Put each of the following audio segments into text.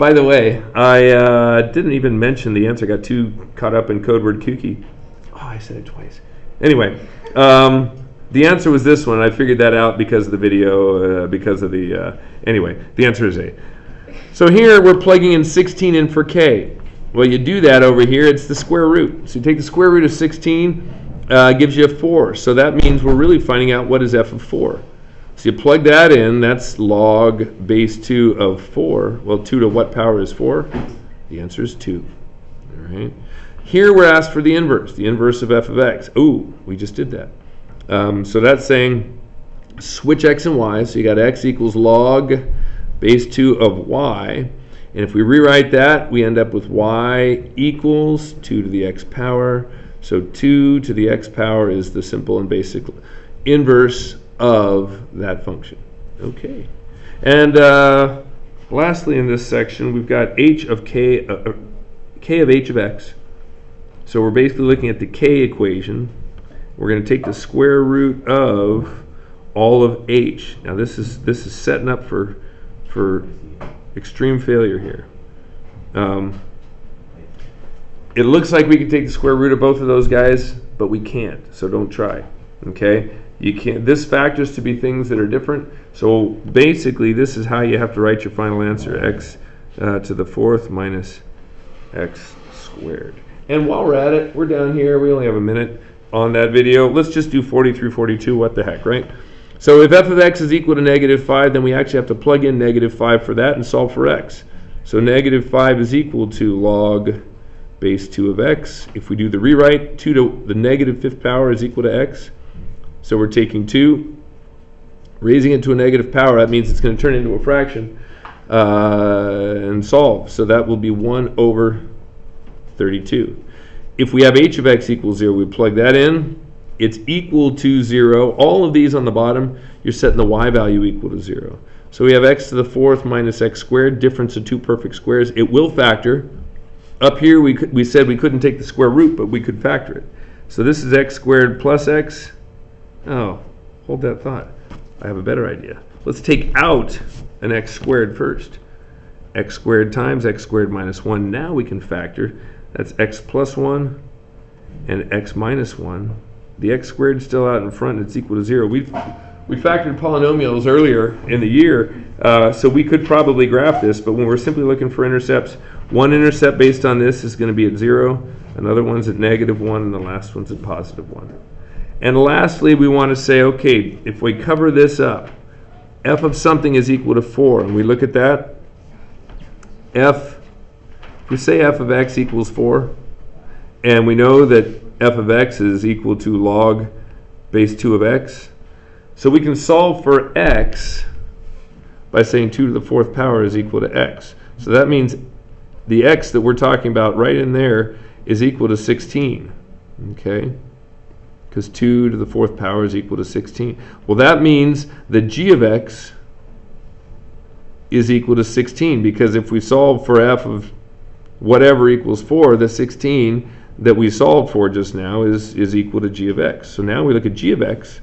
By the way, I didn't even mention the answer. I got too caught up in code word kooky. Oh, I said it twice. Anyway, the answer was this one. I figured that out because of the video, because of the... anyway, the answer is A. So here we're plugging in 16 in for k. Well, you do that over here. It's the square root. So you take the square root of 16, gives you a 4. So that means we're really finding out what is f of 4. So you plug that in. That's log base 2 of 4. Well, 2 to what power is 4? The answer is 2. All right. Here we're asked for the inverse of f of x. Ooh, we just did that. So that's saying switch x and y. So you got x equals log base 2 of y. And if we rewrite that, we end up with y equals 2 to the x power. So 2 to the x power is the simple and basic inverse of that function. Okay. And lastly in this section, we've got h of k, k of h of x. So we're basically looking at the k equation. We're going to take the square root of all of h. Now this is setting up for extreme failure here. It looks like we could take the square root of both of those guys, but we can't. So don't try. Okay? You can't. This factors to be things that are different. So basically, this is how you have to write your final answer: x to the 4th minus x squared. And while we're at it, we're down here. We only have a minute on that video. Let's just do 40 through 42. What the heck, right? So if f of x is equal to -5, then we actually have to plug in -5 for that and solve for x. So -5 is equal to log base 2 of x. If we do the rewrite, 2 to the -5th power is equal to x. So we're taking 2, raising it to a negative power. That means it's going to turn into a fraction and solve. So that will be 1 over 32. If we have h of x equals 0, we plug that in. It's equal to 0. All of these on the bottom, you're setting the y value equal to 0. So we have x to the 4th minus x squared, difference of two perfect squares. It will factor. Up here, we said we couldn't take the square root, but we could factor it. So this is x squared plus x. Oh, hold that thought. I have a better idea. Let's take out an x squared first. X squared times x squared minus 1. Now we can factor. That's x plus 1 and x minus 1. The x squared is still out in front, and it's equal to 0. We factored polynomials earlier in the year, so we could probably graph this, but when we're simply looking for intercepts, one intercept based on this is going to be at 0, another one's at -1, and the last one's at +1. And lastly, we want to say, okay, if we cover this up, f of something is equal to 4, and we look at that, if we say f of x equals 4, and we know that f of x is equal to log base 2 of x, so we can solve for x by saying 2 to the 4th power is equal to x. So that means the x that we're talking about right in there is equal to 16, okay? Because 2 to the 4th power is equal to 16. Well, that means that g of x is equal to 16, because if we solve for f of whatever equals 4, the 16 that we solved for just now is equal to g of x. So now we look at g of x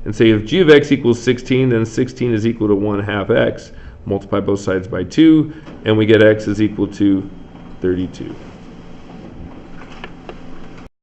and say if g of x equals 16, then 16 is equal to 1/2 x. Multiply both sides by 2, and we get x is equal to 32.